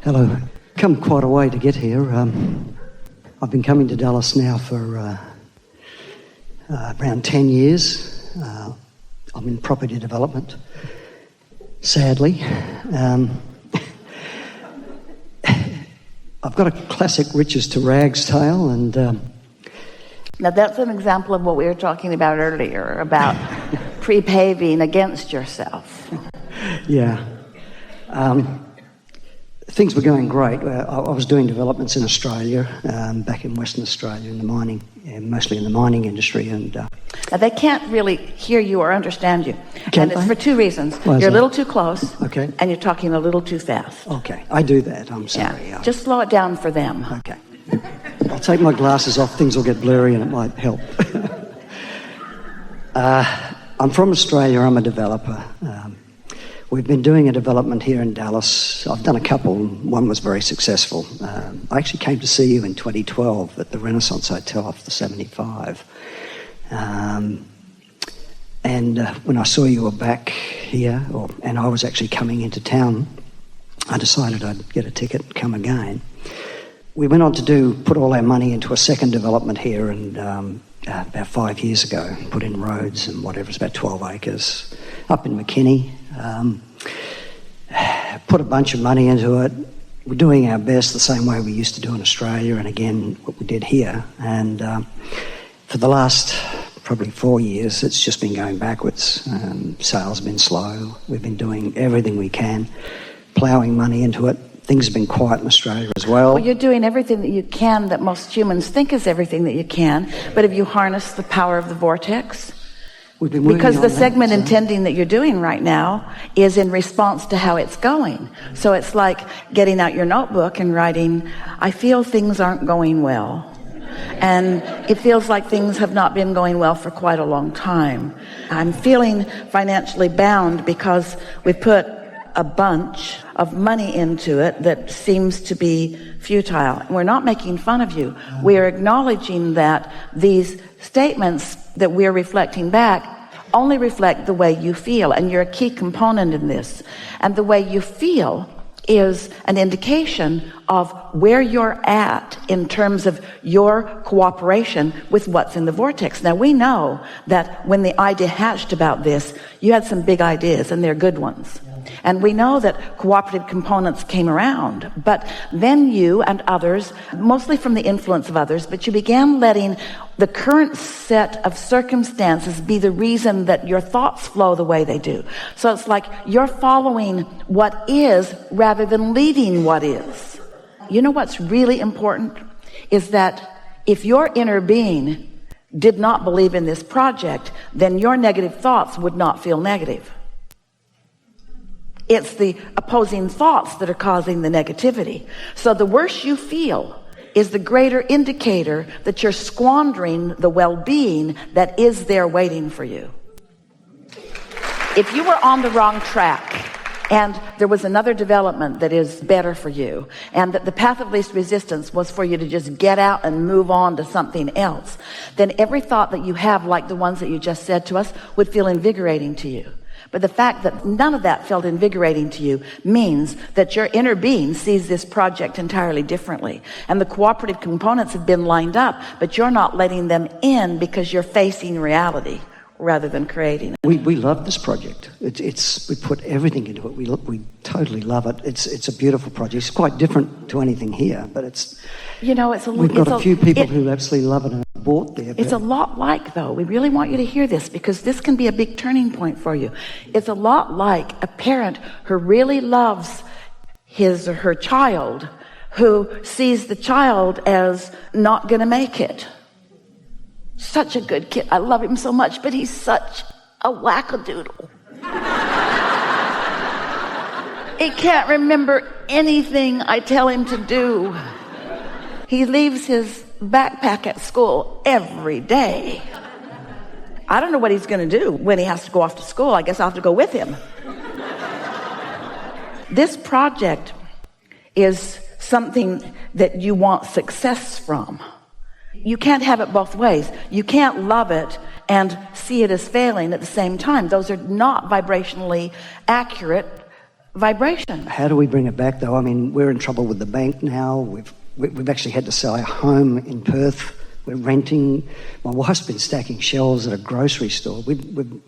Hello. Come quite a way to get here. I've been coming to Dallas now for around 10 years. I'm in property development, sadly. I've got a classic riches to rags tale, and now that's an example of what we were talking about earlier, about pre-paving against yourself. Yeah. Things were going great. I was doing developments in Australia, back in Western Australia, in the mining, mostly in the mining industry. And now they can't really hear you or understand you. Can't and it's they? for two reasons. You're a little too close, okay, and you're talking a little too fast. Okay, I do that. I'm sorry. Yeah. Just slow it down for them. Okay. I'll take my glasses off. Things will get blurry and it might help. I'm from Australia. I'm a developer. We've been doing a development here in Dallas. I've done a couple. One was very successful. I actually came to see you in 2012 at the Renaissance Hotel off the 75. And when I saw you were back here, and I was actually coming into town, I decided I'd get a ticket and come again. We went on to put all our money into a second development here, and about 5 years ago, put in roads and whatever, it's about 12 acres, up in McKinney. Put a bunch of money into it. We're doing our best the same way we used to do in Australia, and again, what we did here. And for the last probably 4 years, it's just been going backwards. Sales have been slow. We've been doing everything we can, ploughing money into it. Things have been quiet in Australia as well. Well, you're doing everything that you can that most humans think is everything that you can, but have you harnessed the power of the vortex? We've been working because on the that, segment so. intending that you're doing right now is in response to how it's going. So it's like getting out your notebook and writing, I feel things aren't going well. And it feels like things have not been going well for quite a long time. I'm feeling financially bound because we put a bunch of money into it that seems to be futile. We're not making fun of you. We are acknowledging that these statements that we're reflecting back only reflect the way you feel, and you're a key component in this. And the way you feel is an indication of where you're at in terms of your cooperation with what's in the vortex. Now, we know that when the idea hatched about this, you had some big ideas, and they're good ones. And we know that cooperative components came around, but then you and others, mostly from the influence of others, but you began letting the current set of circumstances be the reason that your thoughts flow the way they do. So it's like you're following what is rather than leading what is. You know what's really important is that if your inner being did not believe in this project, then your negative thoughts would not feel negative. It's the opposing thoughts that are causing the negativity. So the worse you feel is the greater indicator that you're squandering the well-being that is there waiting for you. If you were on the wrong track and there was another development that is better for you, and that the path of least resistance was for you to just get out and move on to something else, then every thought that you have, like the ones that you just said to us, would feel invigorating to you. But the fact that none of that felt invigorating to you means that your inner being sees this project entirely differently. And the cooperative components have been lined up, but you're not letting them in because you're facing reality rather than creating it. We love this project. We put everything into it. We totally love it. It's a beautiful project. It's quite different to anything here, but it's. We've got a few people who absolutely love it and have bought there. It's a lot like, though, we really want you to hear this because this can be a big turning point for you. It's a lot like a parent who really loves his or her child, who sees the child as not going to make it. Such a good kid. I love him so much, but he's such a wackadoodle. He can't remember anything I tell him to do. He leaves his backpack at school every day. I don't know what he's going to do when he has to go off to school. I guess I'll have to go with him. This project is something that you want success from. You can't have it both ways. You can't love it and see it as failing at the same time. Those are not vibrationally accurate vibration. How do we bring it back, though? I mean, we're in trouble with the bank now. We've actually had to sell our home in Perth. We're renting. My wife's been stacking shelves at a grocery store.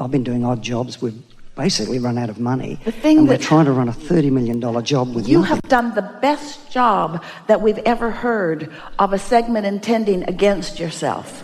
I've been doing odd jobs. We've basically run out of money. And we're trying to run a $30 million job with you nothing. have done the best job that we've ever heard of a segment intending against yourself.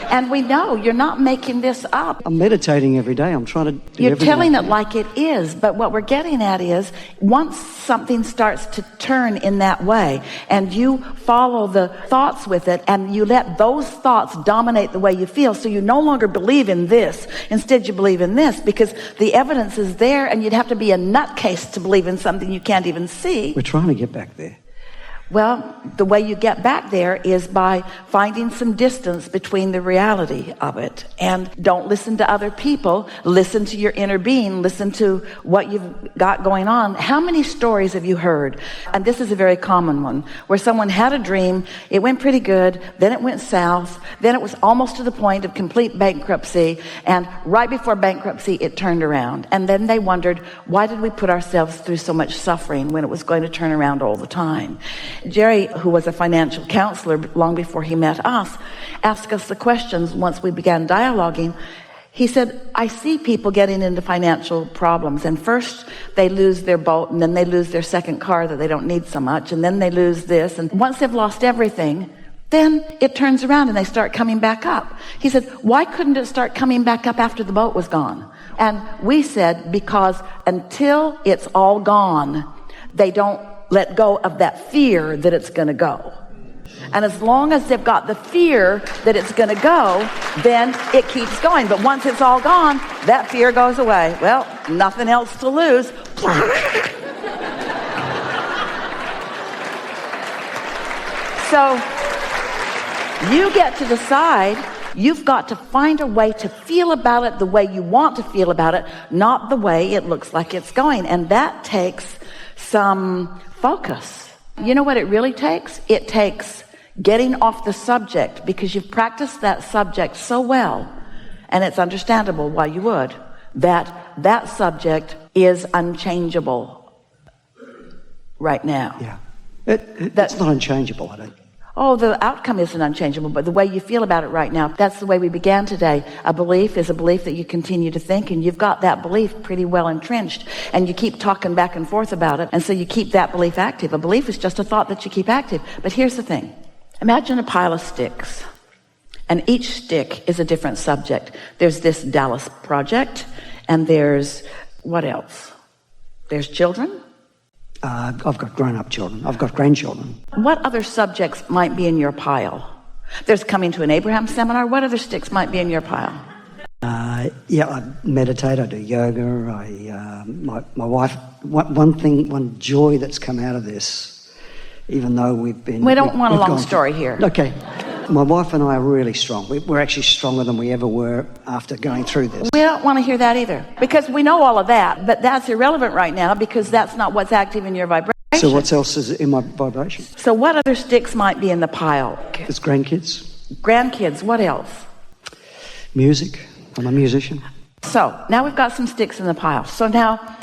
And we know you're not making this up. I'm meditating every day. I'm trying to do You're everything telling it like it is, but what we're getting at is once something starts to turn in that way and you follow the thoughts with it and you let those thoughts dominate the way you feel, so you no longer believe in this, instead you believe in this, because the evidence is there and you'd have to be a nutcase to believe in something you can't even see. We're trying to get back there. Well, the way you get back there is by finding some distance between the reality of it. And don't listen to other people. Listen to your inner being. Listen to what you've got going on. How many stories have you heard? And this is a very common one, where someone had a dream, it went pretty good, then it went south, then it was almost to the point of complete bankruptcy, and right before bankruptcy, it turned around. And then they wondered, why did we put ourselves through so much suffering when it was going to turn around all the time? Jerry, who was a financial counselor long before he met us, asked us the questions once we began dialoguing. He said, I see people getting into financial problems, and first they lose their boat, and then they lose their second car that they don't need so much, and then they lose this, and once they've lost everything, then it turns around and they start coming back up. He said, why couldn't it start coming back up after the boat was gone? And we said, because until it's all gone, they don't let go of that fear that it's going to go. And as long as they've got the fear that it's going to go, then it keeps going. But once it's all gone, that fear goes away. Well, nothing else to lose. So you get to decide. You've got to find a way to feel about it the way you want to feel about it, not the way it looks like it's going. And that takes some focus. You know what it really takes? It takes getting off the subject, because you've practiced that subject so well, and it's understandable why you would, that subject is unchangeable right now. Yeah. It's not unchangeable, I don't think. Oh, the outcome isn't unchangeable, but the way you feel about it right now, that's the way we began today. A belief is a belief that you continue to think, and you've got that belief pretty well entrenched, and you keep talking back and forth about it, and so you keep that belief active. A belief is just a thought that you keep active. But here's the thing. Imagine a pile of sticks, and each stick is a different subject. There's this Dallas project, and there's what else? There's children. I've got grown-up children. I've got grandchildren. What other subjects might be in your pile? There's coming to an Abraham seminar. What other sticks might be in your pile? Yeah, I meditate. I do yoga. My wife. One joy that's come out of this, even though we don't want a long story here. Okay. My wife and I are really strong. We're actually stronger than we ever were after going through this. We don't want to hear that either, because we know all of that, but that's irrelevant right now, because that's not what's active in your vibration. So what else is in my vibration? So what other sticks might be in the pile? There's grandkids. Grandkids, what else? Music. I'm a musician. So now we've got some sticks in the pile. So now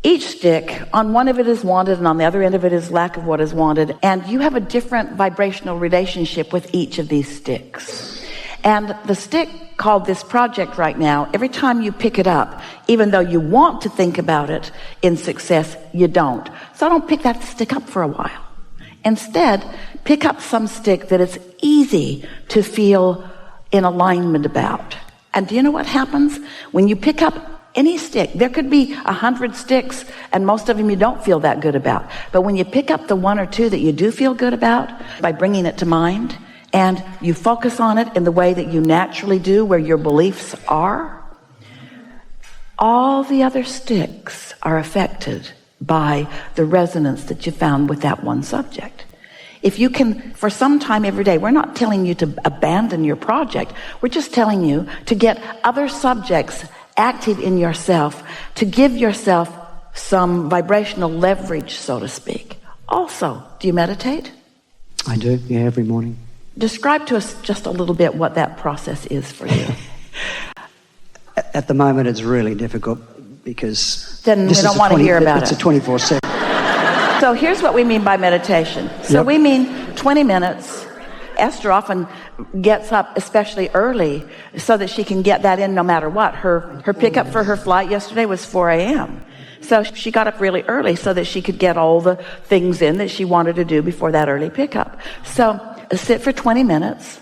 each stick, on one of it is wanted, and on the other end of it is lack of what is wanted. And you have a different vibrational relationship with each of these sticks. And the stick called this project right now, every time you pick it up, even though you want to think about it in success, you don't. So don't pick that stick up for a while. Instead, pick up some stick that it's easy to feel in alignment about. And do you know what happens? When you pick up any stick, there could be 100 sticks, and most of them you don't feel that good about. But when you pick up the one or two that you do feel good about, by bringing it to mind, and you focus on it in the way that you naturally do, where your beliefs are, all the other sticks are affected by the resonance that you found with that one subject. If you can, for some time every day, we're not telling you to abandon your project. We're just telling you to get other subjects active in yourself, to give yourself some vibrational leverage, so to speak. Also, do you meditate? I do, yeah, every morning. Describe to us just a little bit what that process is for you. At the moment, it's really difficult because then we don't want to hear about it's it. It's a 24/7. So here's what we mean by meditation. So we mean 20 minutes. Esther often gets up especially early so that she can get that in no matter what. Her pickup for her flight yesterday was 4 a.m. So she got up really early so that she could get all the things in that she wanted to do before that early pickup. So sit for 20 minutes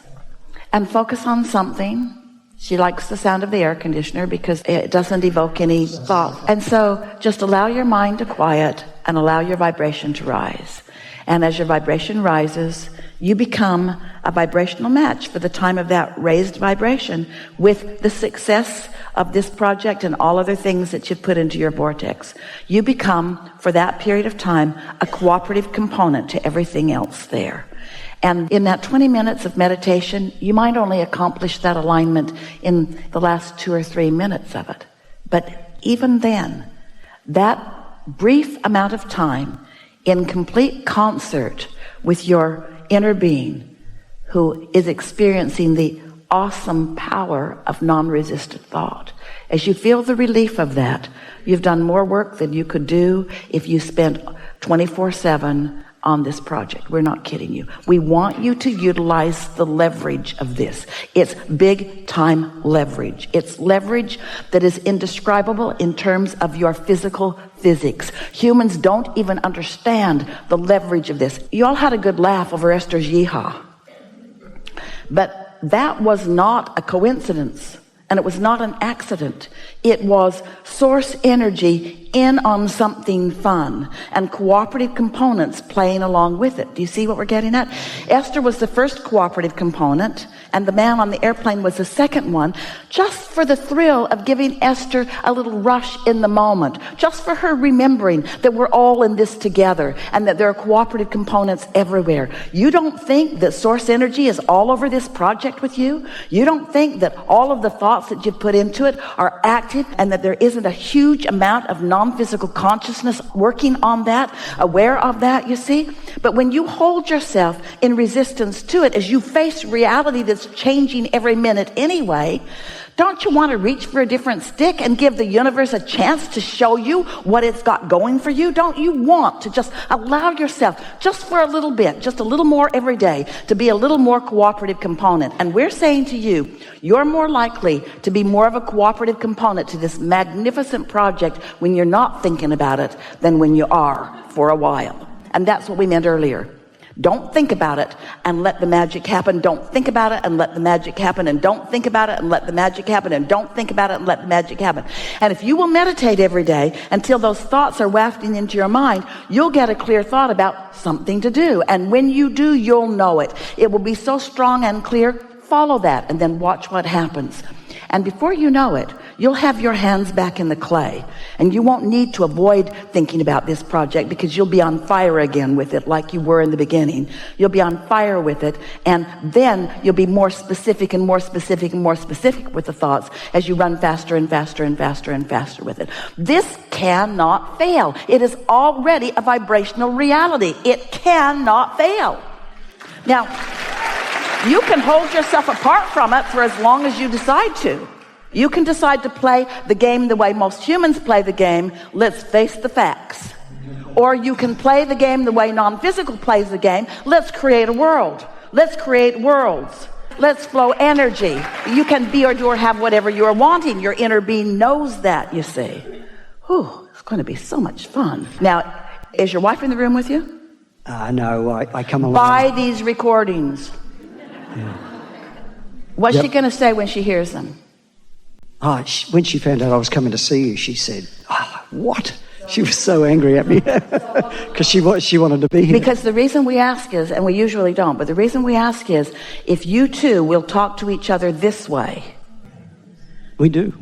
and focus on something. She likes the sound of the air conditioner because it doesn't evoke any thought. And so just allow your mind to quiet and allow your vibration to rise. And as your vibration rises, you become a vibrational match for the time of that raised vibration with the success of this project and all other things that you've put into your vortex. You become, for that period of time, a cooperative component to everything else there. And in that 20 minutes of meditation, you might only accomplish that alignment in the last 2 or 3 minutes of it. But even then, that brief amount of time in complete concert with your inner being who is experiencing the awesome power of non-resistant thought. As you feel the relief of that, you've done more work than you could do if you spent 24/7 on this project. We're not kidding you. We want you to utilize the leverage of this. It's big time leverage. It's leverage that is indescribable in terms of your physical physics. Humans don't even understand the leverage of this. You all had a good laugh over Esther's yeehaw. But that was not a coincidence. And it was not an accident. It was source energy in on something fun and cooperative components playing along with it. Do you see what we're getting at? Esther was the first cooperative component and the man on the airplane was the second one, just for the thrill of giving Esther a little rush in the moment, just for her remembering that we're all in this together and that there are cooperative components everywhere. You don't think that source energy is all over this project with you? You don't think that all of the thoughts that you've put into it are active and that there isn't a huge amount of non-physical consciousness working on that, aware of that, you see? But when you hold yourself in resistance to it, as you face reality that's changing every minute anyway, don't you want to reach for a different stick and give the universe a chance to show you what it's got going for you? Don't you want to just allow yourself, just for a little bit, just a little more every day, to be a little more cooperative component? And we're saying to you, you're more likely to be more of a cooperative component to this magnificent project when you're not thinking about it than when you are for a while. And that's what we meant earlier. Don't think about it and let the magic happen. Don't think about it and let the magic happen. And don't think about it and let the magic happen. And don't think about it and let the magic happen. And if you will meditate every day until those thoughts are wafting into your mind, you'll get a clear thought about something to do. And when you do, you'll know it. It will be so strong and clear. Follow that and then watch what happens. And before you know it, you'll have your hands back in the clay. And you won't need to avoid thinking about this project because you'll be on fire again with it like you were in the beginning. You'll be on fire with it. And then you'll be more specific and more specific and more specific with the thoughts as you run faster and faster and faster and faster with it. This cannot fail. It is already a vibrational reality. It cannot fail. Now, you can hold yourself apart from it for as long as you decide to. You can decide to play the game the way most humans play the game. Let's face the facts. Or you can play the game the way non-physical plays the game. Let's create a world. Let's create worlds. Let's flow energy. You can be or do or have whatever you're wanting. Your inner being knows that, you see. Whew, it's going to be so much fun. Now, is your wife in the room with you? No, I come along. Buy these recordings. Yeah. What's she going to say when she hears them? When she found out I was coming to see you, she said, what? She was so angry at me because she wanted to be here. Because the reason we ask is, and we usually don't, but the reason we ask is, if you two will talk to each other this way. We do.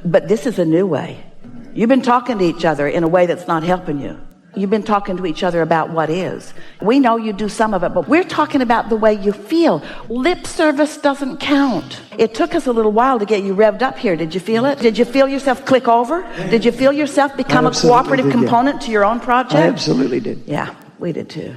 But this is a new way. You've been talking to each other in a way that's not helping you. You've been talking to each other about what is. We know you do some of it, but we're talking about the way you feel. Lip service doesn't count. It took us a little while to get you revved up here. Did you feel it? Did you feel yourself click over? Did you feel yourself become a cooperative component to your own project? I absolutely did. Yeah, we did too.